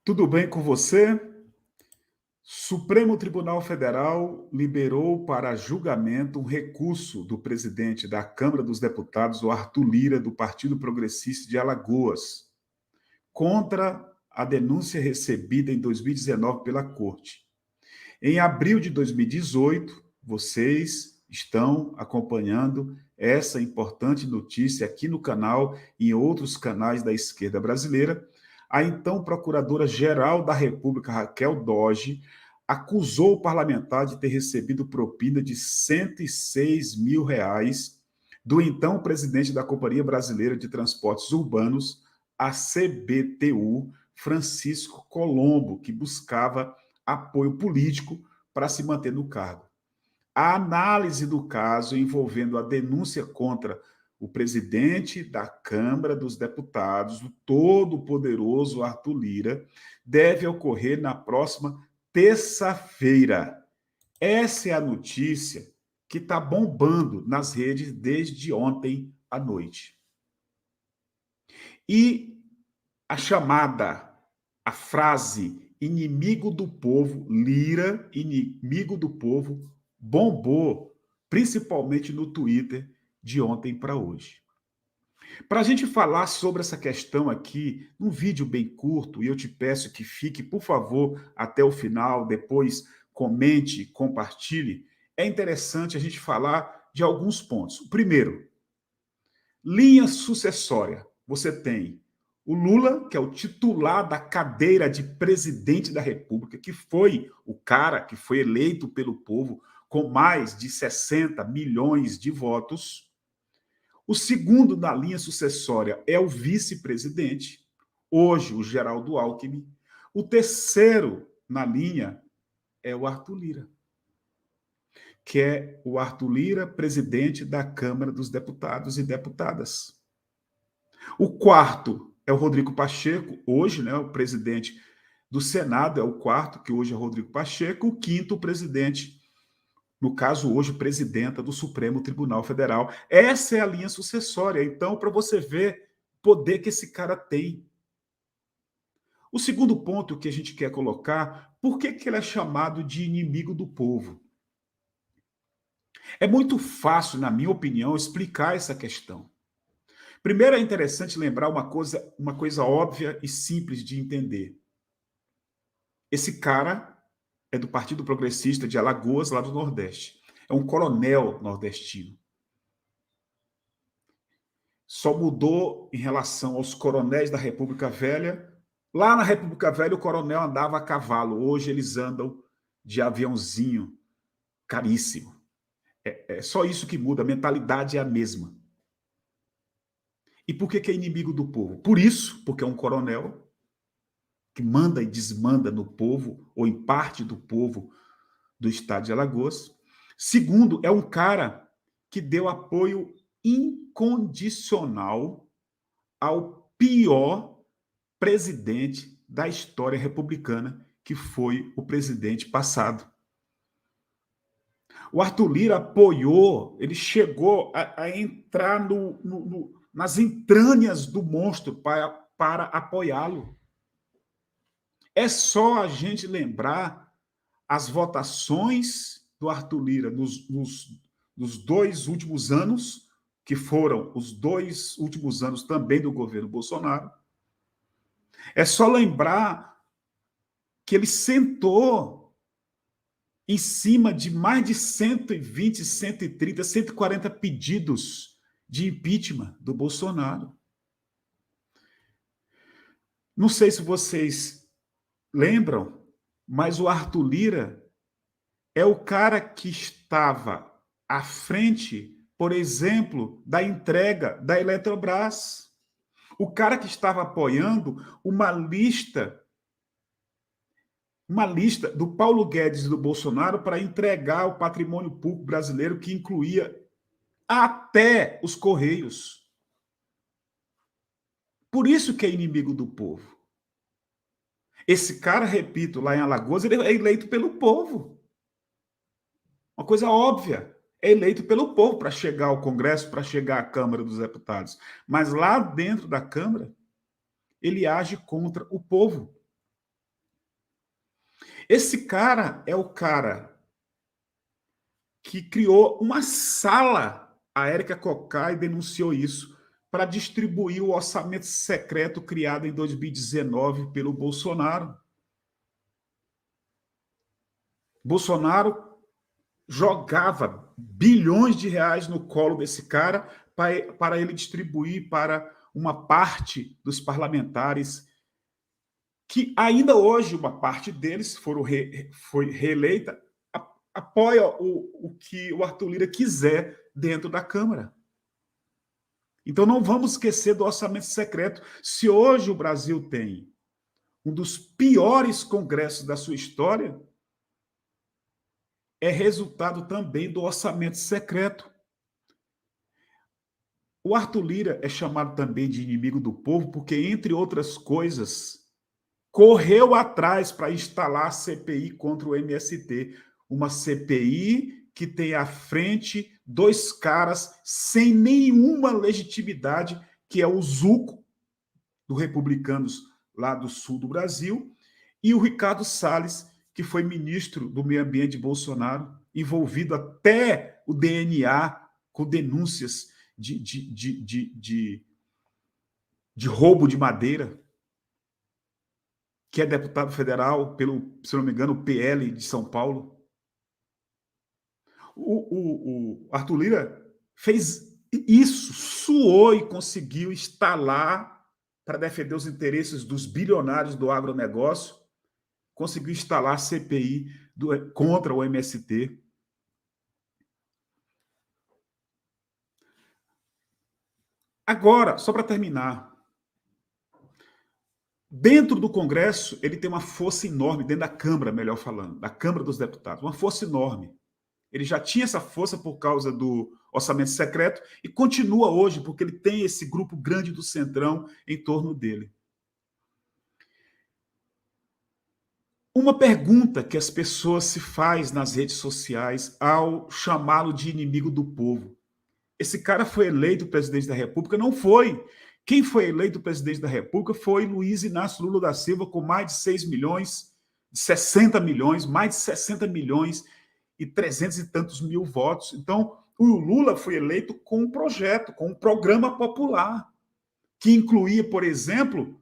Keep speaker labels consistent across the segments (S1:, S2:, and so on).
S1: Tudo bem com você? Supremo Tribunal Federal liberou para julgamento um recurso do presidente da Câmara dos Deputados, o Arthur Lira, do Partido Progressista de Alagoas, contra a denúncia recebida em 2019 pela Corte. Em abril de 2018, vocês estão acompanhando essa importante notícia aqui no canal e em outros canais da esquerda brasileira. A então Procuradora-Geral da República, Raquel Doge, acusou o parlamentar de ter recebido propina de R$ 106 mil do então presidente da Companhia Brasileira de Transportes Urbanos, a CBTU, Francisco Colombo, que buscava apoio político para se manter no cargo. A análise do caso envolvendo a denúncia contra o presidente da Câmara dos Deputados, o todo-poderoso Arthur Lira, deve ocorrer na próxima terça-feira. Essa é a notícia que está bombando nas redes desde ontem à noite. E a frase inimigo do povo, Lira, inimigo do povo, bombou, principalmente no Twitter, de ontem para hoje. Para a gente falar sobre essa questão aqui, num vídeo bem curto, e eu te peço que fique, por favor, até o final, depois comente, compartilhe, é interessante a gente falar de alguns pontos. O primeiro, linha sucessória. Você tem o Lula, que é o titular da cadeira de presidente da República, que foi o cara que foi eleito pelo povo com mais de 60 milhões de votos. O segundo da linha sucessória é o vice-presidente, hoje o Geraldo Alckmin. O terceiro na linha é o Arthur Lira, que é o Arthur Lira, presidente da Câmara dos Deputados e Deputadas. O quarto é o Rodrigo Pacheco, hoje, né, o presidente do Senado, é o quarto, que hoje é Rodrigo Pacheco. O quinto, o presidente, no caso, hoje, presidenta do Supremo Tribunal Federal. Essa é a linha sucessória. Então, para você ver o poder que esse cara tem. O segundo ponto que a gente quer colocar, por que ele é chamado de inimigo do povo? É muito fácil, na minha opinião, explicar essa questão. Primeiro, é interessante lembrar uma coisa óbvia e simples de entender. Esse cara é do Partido Progressista de Alagoas, lá do Nordeste. É um coronel nordestino. Só mudou em relação aos coronéis da República Velha. Lá na República Velha, o coronel andava a cavalo. Hoje eles andam de aviãozinho caríssimo. É só isso que muda. A mentalidade é a mesma. E por que é inimigo do povo? Por isso, porque é um coronel que manda e desmanda no povo, ou em parte do povo do estado de Alagoas. Segundo, é um cara que deu apoio incondicional ao pior presidente da história republicana, que foi o presidente passado. O Arthur Lira apoiou, ele chegou a entrar nas entranhas do monstro para apoiá-lo. É só a gente lembrar as votações do Arthur Lira nos 2 últimos anos, que foram os 2 últimos anos também do governo Bolsonaro. É só lembrar que ele sentou em cima de mais de 120, 130, 140 pedidos de impeachment do Bolsonaro. Não sei se vocês lembram, mas o Arthur Lira é o cara que estava à frente, por exemplo, da entrega da Eletrobras. O cara que estava apoiando uma lista do Paulo Guedes e do Bolsonaro para entregar o patrimônio público brasileiro, que incluía até os Correios. Por isso que é inimigo do povo. Esse cara, repito, lá em Alagoas, ele é eleito pelo povo. Uma coisa óbvia. É eleito pelo povo para chegar ao Congresso, para chegar à Câmara dos Deputados. Mas lá dentro da Câmara, ele age contra o povo. Esse cara é o cara que criou uma sala, a Érica Cocai denunciou isso, para distribuir o orçamento secreto criado em 2019 pelo Bolsonaro. Bolsonaro jogava bilhões de reais no colo desse cara para ele distribuir para uma parte dos parlamentares que ainda hoje uma parte deles foi reeleita, apoia o que o Arthur Lira quiser dentro da Câmara. Então não vamos esquecer do orçamento secreto. Se hoje o Brasil tem um dos piores congressos da sua história, é resultado também do orçamento secreto. O Arthur Lira é chamado também de inimigo do povo porque, entre outras coisas, correu atrás para instalar a CPI contra o MST. Uma CPI que tem à frente dois caras sem nenhuma legitimidade, que é o Zuco, do Republicanos lá do sul do Brasil, e o Ricardo Salles, que foi ministro do Meio Ambiente de Bolsonaro, envolvido até o DNA com denúncias de roubo de madeira, que é deputado federal pelo, se não me engano, o PL de São Paulo. O Arthur Lira fez isso, suou e conseguiu instalar para defender os interesses dos bilionários do agronegócio, conseguiu instalar a CPI contra o MST. Agora, só para terminar, dentro do Congresso, ele tem uma força enorme, dentro da Câmara, melhor falando, da Câmara dos Deputados, uma força enorme. Ele já tinha essa força por causa do orçamento secreto e continua hoje, porque ele tem esse grupo grande do Centrão em torno dele. Uma pergunta que as pessoas se faz nas redes sociais ao chamá-lo de inimigo do povo. Esse cara foi eleito presidente da República? Não foi. Quem foi eleito presidente da República foi Luiz Inácio Lula da Silva, com mais de 6 milhões, 60 milhões, mais de 60 milhões e 300 e tantos mil votos. Então, o Lula foi eleito com um projeto, com um programa popular, que incluía, por exemplo,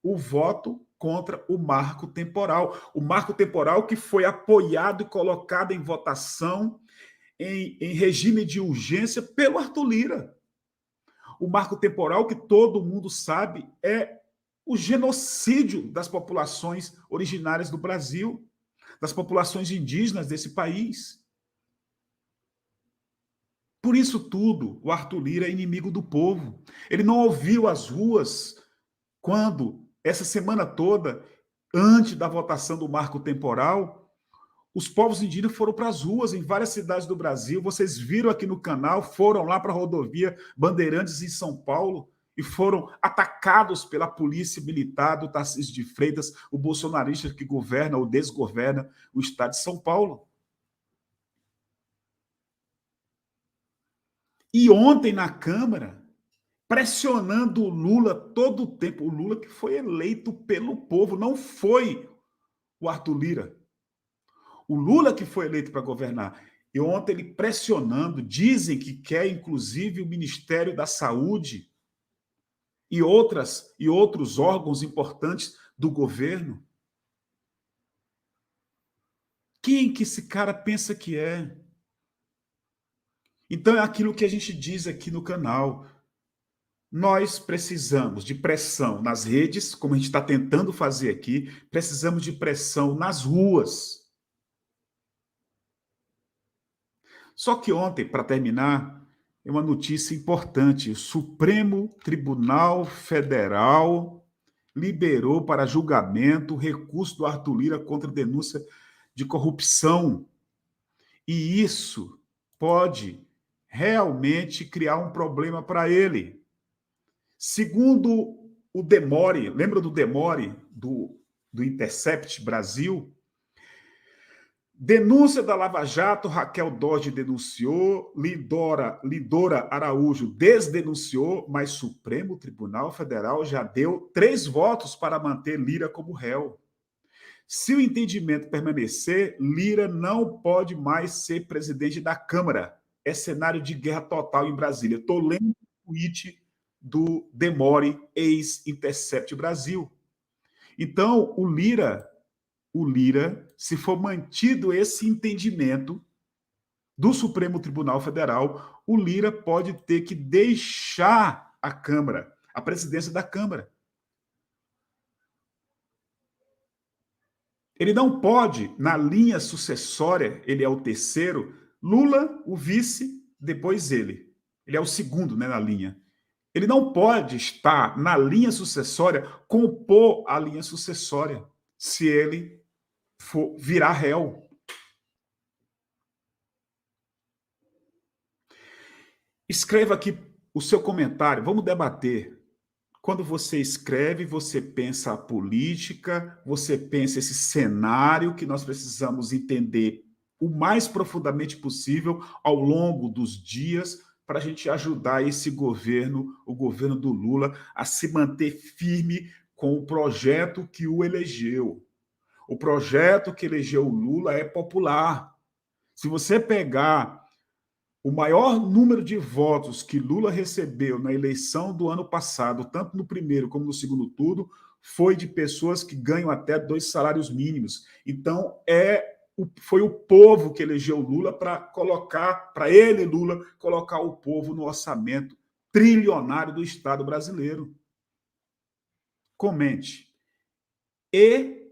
S1: o voto contra o marco temporal. O marco temporal que foi apoiado e colocado em votação em regime de urgência pelo Arthur Lira. O marco temporal que todo mundo sabe é o genocídio das populações originárias do Brasil, das populações indígenas desse país. Por isso tudo, o Arthur Lira é inimigo do povo. Ele não ouviu as ruas quando, essa semana toda, antes da votação do marco temporal, os povos indígenas foram para as ruas em várias cidades do Brasil. Vocês viram aqui no canal, foram lá para a rodovia Bandeirantes em São Paulo e foram atacados pela polícia militar do Tarcísio de Freitas, o bolsonarista que governa ou desgoverna o estado de São Paulo. E ontem na Câmara, pressionando o Lula todo o tempo, o Lula que foi eleito pelo povo, não foi o Arthur Lira. O Lula que foi eleito para governar. E ontem ele pressionando, dizem que quer inclusive o Ministério da Saúde e outros órgãos importantes do governo. Quem que esse cara pensa que é? Então é aquilo que a gente diz aqui no canal. Nós precisamos de pressão nas redes, como a gente está tentando fazer aqui, precisamos de pressão nas ruas. Só que ontem, para terminar, é uma notícia importante. O Supremo Tribunal Federal liberou para julgamento o recurso do Arthur Lira contra a denúncia de corrupção. E isso pode realmente criar um problema para ele. Segundo o Demore, lembra do Demore, do Intercept Brasil? Denúncia da Lava Jato, Raquel Dodge denunciou, Lidora Araújo desdenunciou, mas Supremo Tribunal Federal já deu 3 votos para manter Lira como réu. Se o entendimento permanecer, Lira não pode mais ser presidente da Câmara. É cenário de guerra total em Brasília. Estou lendo o tweet do Demore, ex-Intercept Brasil. Então, o Lira, se for mantido esse entendimento do Supremo Tribunal Federal, o Lira pode ter que deixar a Câmara, a presidência da Câmara. Ele não pode, na linha sucessória, ele é o terceiro, Lula, o vice, depois ele. Ele é o segundo, né, na linha. Ele não pode estar na linha sucessória, compor a linha sucessória, se ele for virar réu. Escreva aqui o seu comentário, vamos debater. Quando você escreve, você pensa a política, você pensa esse cenário que nós precisamos entender o mais profundamente possível ao longo dos dias para a gente ajudar esse governo, o governo do Lula, a se manter firme com o projeto que o elegeu. O projeto que elegeu o Lula é popular. Se você pegar o maior número de votos que Lula recebeu na eleição do ano passado, tanto no primeiro como no segundo turno, foi de pessoas que ganham até 2 salários mínimos. Então, foi o povo que elegeu Lula para ele, Lula, colocar o povo no orçamento trilionário do Estado brasileiro. Comente. E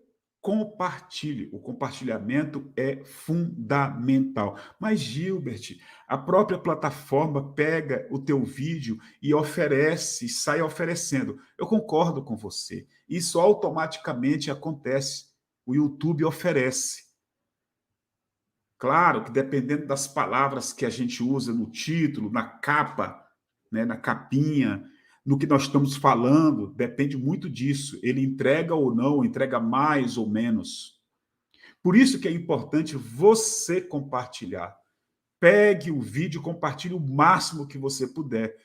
S1: compartilhe. O compartilhamento é fundamental. Mas, Gilbert, a própria plataforma pega o teu vídeo e oferece, sai oferecendo. Eu concordo com você. Isso automaticamente acontece. O YouTube oferece. Claro que dependendo das palavras que a gente usa no título, na capa, né, na capinha, no que nós estamos falando, depende muito disso. Ele entrega ou não, entrega mais ou menos. Por isso que é importante você compartilhar. Pegue o vídeo e compartilhe o máximo que você puder.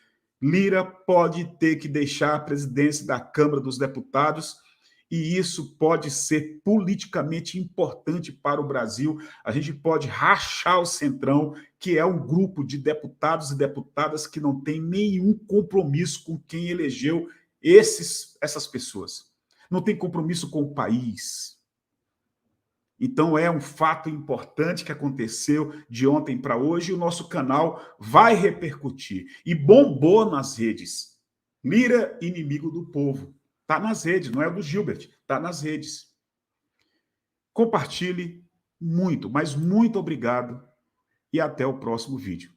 S1: Lira pode ter que deixar a presidência da Câmara dos Deputados e isso pode ser politicamente importante para o Brasil. A gente pode rachar o Centrão, que é um grupo de deputados e deputadas que não tem nenhum compromisso com quem elegeu essas pessoas. Não tem compromisso com o país. Então, é um fato importante que aconteceu de ontem para hoje e o nosso canal vai repercutir. E bombou nas redes. Lira, inimigo do povo. Está nas redes, não é do Gilbert, está nas redes. Compartilhe muito, mas muito obrigado e até o próximo vídeo.